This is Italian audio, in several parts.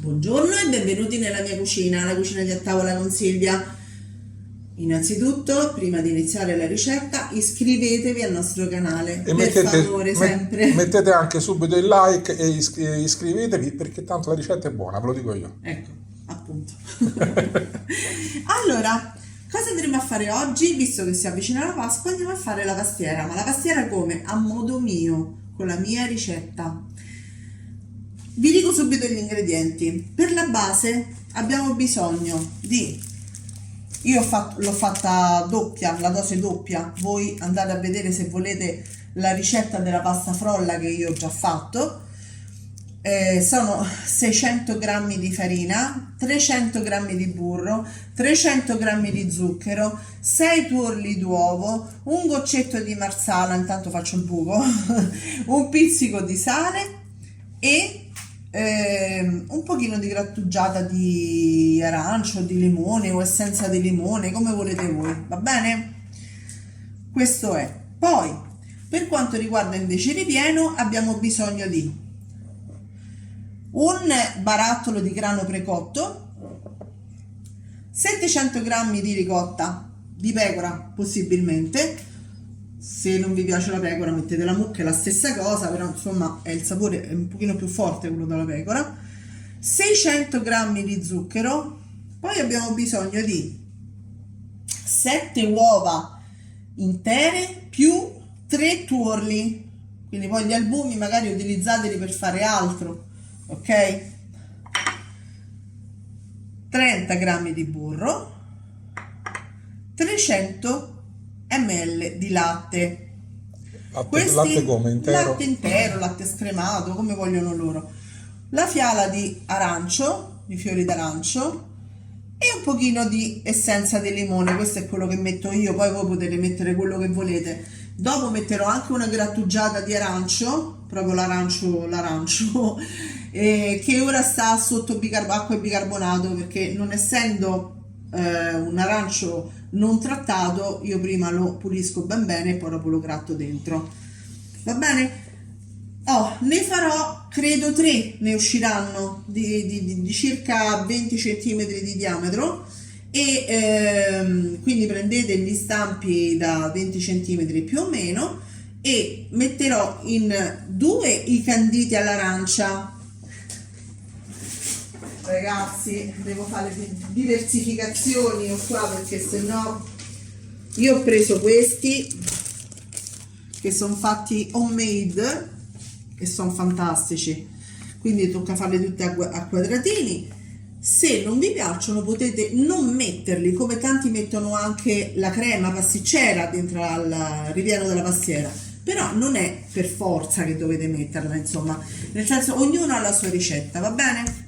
Buongiorno e benvenuti nella mia cucina, la cucina di A Tavola con Silvia. Innanzitutto, prima di iniziare la ricetta, iscrivetevi al nostro canale, E per favore, sempre. mettete anche subito il like e iscrivetevi perché tanto la ricetta è buona, ve lo dico io. Ecco, appunto. Allora, cosa andremo a fare oggi? Visto che si avvicina la Pasqua, andiamo a fare la pastiera. Ma la pastiera come? A modo mio, con la mia ricetta. Vi dico subito gli ingredienti. Per la base abbiamo bisogno di... l'ho fatta doppia, la dose doppia. Voi andate a vedere se volete la ricetta della pasta frolla che io ho già fatto. Sono 600 grammi di farina, 300 grammi di burro, 300 grammi di zucchero, 6 tuorli d'uovo, un goccetto di marsala, intanto faccio il buco, un pizzico di sale e un pochino di grattugiata di arancio, di limone o essenza di limone, come volete voi, va bene? Questo è. Poi, per quanto riguarda invece il ripieno, abbiamo bisogno di un barattolo di grano precotto, 700 grammi di ricotta di pecora, possibilmente. Se non vi piace la pecora mettete la mucca, è la stessa cosa, però insomma il sapore è un pochino più forte quello della pecora. 600 grammi di zucchero. Poi abbiamo bisogno di 7 uova intere più 3 tuorli, quindi poi gli albumi magari utilizzateli per fare altro, ok? 30 grammi di burro, 300 ml di latte. Latte come? Intero? Latte intero, latte scremato, come vogliono loro. La fiala di arancio, di fiori d'arancio e un pochino di essenza di limone. Questo è quello che metto io, poi voi potete mettere quello che volete. Dopo metterò anche una grattugiata di arancio, proprio l'arancio che ora sta sotto acqua e bicarbonato, perché non essendo un arancio non trattato, io prima lo pulisco ben bene e poi dopo lo gratto dentro, va bene? Ne farò credo 3, ne usciranno di circa 20 cm di diametro e quindi prendete gli stampi da 20 cm più o meno e metterò in 2 i canditi all'arancia. Ragazzi, devo fare diversificazioni qua perché sennò io ho preso questi che sono fatti homemade e sono fantastici, quindi tocca farli tutti a quadratini. Se non vi piacciono potete non metterli, come tanti mettono anche la crema pasticcera dentro al ripieno della pastiera, però non è per forza che dovete metterla, insomma, nel senso ognuno ha la sua ricetta, va bene?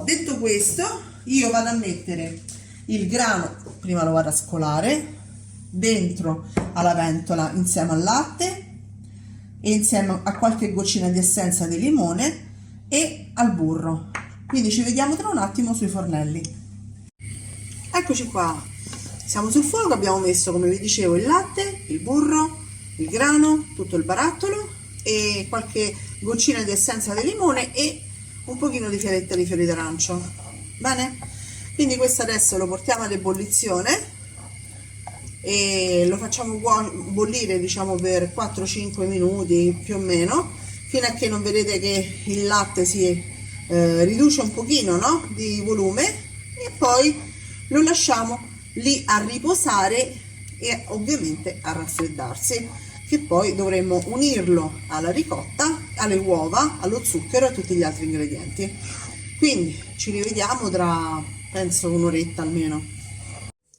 Detto questo, io vado a mettere il grano, prima lo vado a scolare, dentro alla pentola insieme al latte e insieme a qualche goccina di essenza di limone e al burro. Quindi ci vediamo tra un attimo sui fornelli. Eccoci qua, siamo sul fuoco, abbiamo messo, come vi dicevo, il latte, il burro, il grano, tutto il barattolo e qualche goccina di essenza di limone e un pochino di fialetta di fiori d'arancio. Bene? Quindi questo adesso lo portiamo ad ebollizione e lo facciamo bollire, diciamo, per 4-5 minuti più o meno, fino a che non vedete che il latte si riduce un pochino, no? Di volume, e poi lo lasciamo lì a riposare e ovviamente a raffreddarsi, che poi dovremmo unirlo alla ricotta, alle uova, allo zucchero e a tutti gli altri ingredienti. Quindi ci rivediamo tra, penso, un'oretta almeno.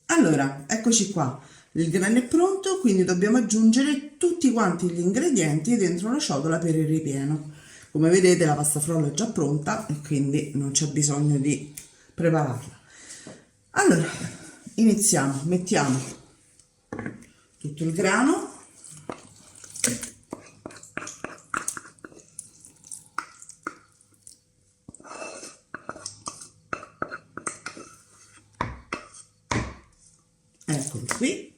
Allora, eccoci qua, il grano è pronto, quindi dobbiamo aggiungere tutti quanti gli ingredienti dentro una ciotola per il ripieno. Come vedete la pasta frolla è già pronta e quindi non c'è bisogno di prepararla. Allora, iniziamo, mettiamo tutto il grano. Eccolo qui.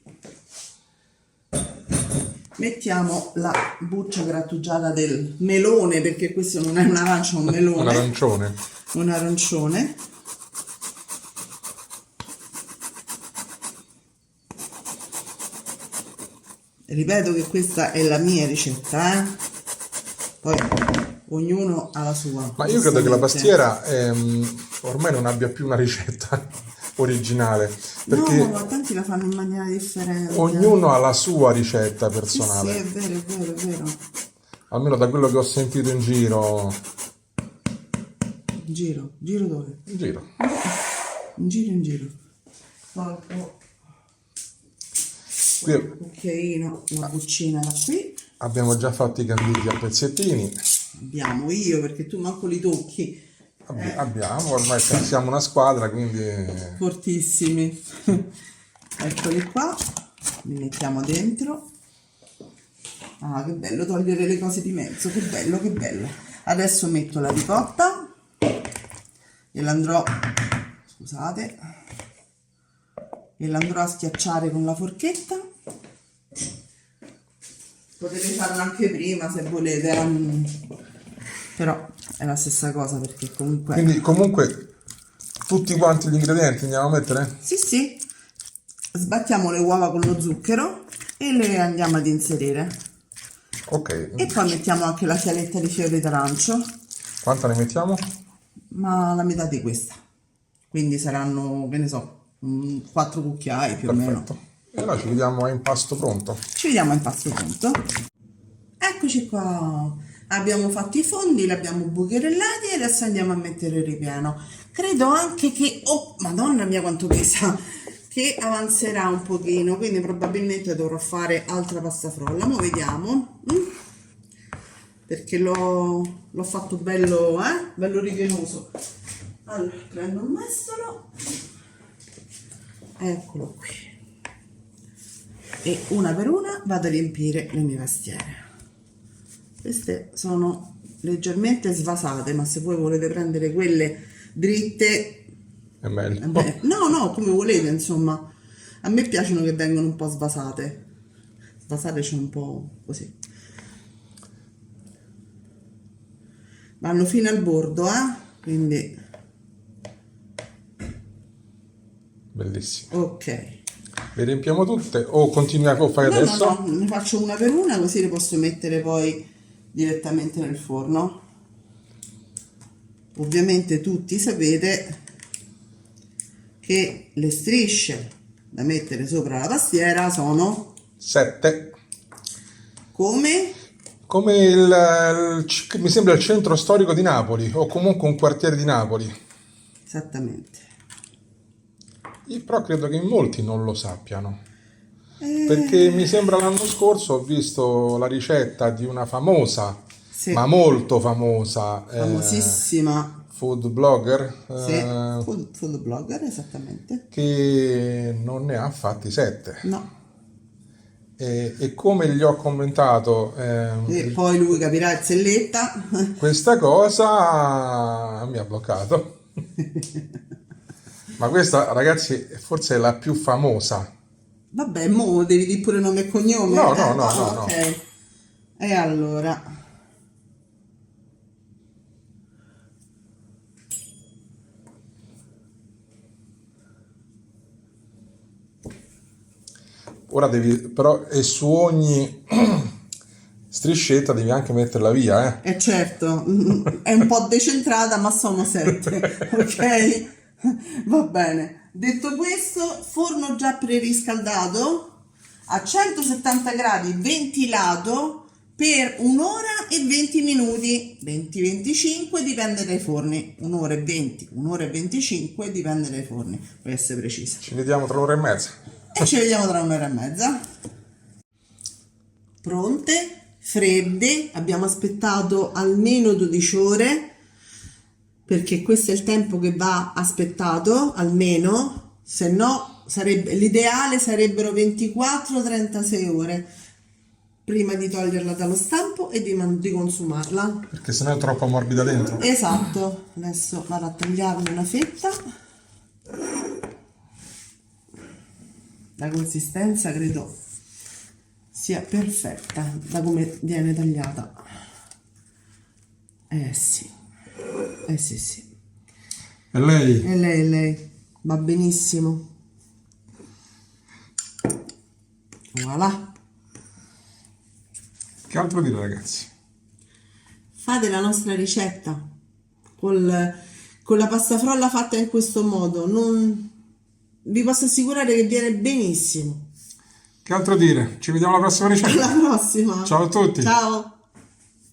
mettiamo la buccia grattugiata del melone, perché questo non è un'arancia, è un melone. Un arancione. Un arancione. Ripeto che questa è la mia ricetta, poi ognuno ha la sua. Ma io credo che la giustamente. pastiera ormai non abbia più una ricetta originale, perché No, ma tanti la fanno in maniera differente. ognuno ha la sua ricetta Sì, personale. sì, è vero, è vero, è vero. Almeno da quello che ho sentito in giro. Giro dove? In giro. In giro. Tolgo Qui un cucchiaino, una cucina da qui. abbiamo già fatto i canditi a pezzettini. Abbiamo io, perché tu manco li tocchi. Abbiamo, ormai siamo una squadra, quindi Fortissimi. Eccoli qua. Li mettiamo dentro. Ah, che bello togliere le cose di mezzo, che bello, che bello. Adesso metto la ricotta e l'andrò, scusate, e l'andrò a schiacciare con la forchetta. Potete farlo anche prima se volete, però è la stessa cosa, perché comunque... quindi comunque tutti quanti gli ingredienti andiamo a mettere? Sì, sì, sbattiamo le uova con lo zucchero e le andiamo ad inserire. Ok. E poi mettiamo anche la fialetta di fiori d'arancio, Quanta ne mettiamo? ma la metà di questa. Quindi saranno, che ne so, 4 cucchiai più o meno. Perfetto. E allora ci vediamo a impasto pronto. Ci vediamo in pasto pronto. Eccoci qua. Abbiamo fatto i fondi, li abbiamo bucherellati e adesso andiamo a mettere il ripieno. Credo anche che... Oh, madonna mia quanto pesa! Che avanzerà un pochino, quindi probabilmente dovrò fare altra pasta frolla. Ma vediamo. Perché l'ho fatto bello, bello ripienoso. Allora, prendo un mestolo. Eccolo qui. E una per una vado a riempire le mie pastiere. Queste sono leggermente svasate, ma se voi volete prendere quelle dritte, È meglio. beh, no, come volete, insomma. A me piacciono che vengono un po' svasate. Svasate c'è un po' così. Vanno fino al bordo, quindi Bellissimo. ok. Le riempiamo tutte o continuiamo a fare adesso? No, ne faccio una per una, così le posso mettere poi direttamente nel forno. Ovviamente tutti sapete che le strisce da mettere sopra la pastiera sono 7. come? Come mi sembra il centro storico di Napoli o comunque un quartiere di Napoli. Esattamente. Io però credo che in molti non lo sappiano. Perché mi sembra l'anno scorso ho visto la ricetta di una famosa, Sì. ma molto famosa, Famosissima. food blogger, Sì, food blogger, esattamente. che non ne ha fatti 7. No. E come gli ho commentato E poi lui capirà il selletta. questa cosa mi ha bloccato. Ma questa, ragazzi, forse è la più famosa. Vabbè, mo devi dire pure nome e cognome. No, Ok. no. E allora... Ora devi, però, e su ogni striscetta devi anche metterla via, E certo, è un po' decentrata, ma sono 7, ok? Va bene. Detto questo, forno già preriscaldato a 170 gradi ventilato per 1 ora e 20 minuti, 20-25 dipende dai forni, 1 ora e 20, 1 ora e 25 dipende dai forni, per essere precisa. Ci vediamo tra un'ora e mezza. E ci vediamo tra 1 ora e mezza. Pronte, fredde, abbiamo aspettato almeno 12 ore perché questo è il tempo che va aspettato almeno, se no l'ideale sarebbero 24-36 ore prima di toglierla dallo stampo e di consumarla. Perché sennò è troppo morbida dentro. Esatto, adesso vado a tagliarne una fetta. La consistenza credo sia perfetta da come viene tagliata. Sì. Sì. E lei? E lei. Va benissimo. Voilà. Che altro dire, ragazzi? Fate la nostra ricetta con la pasta frolla fatta in questo modo. Vi posso assicurare che viene benissimo. Che altro dire? Ci vediamo alla prossima ricetta. Alla prossima. Ciao a tutti. Ciao.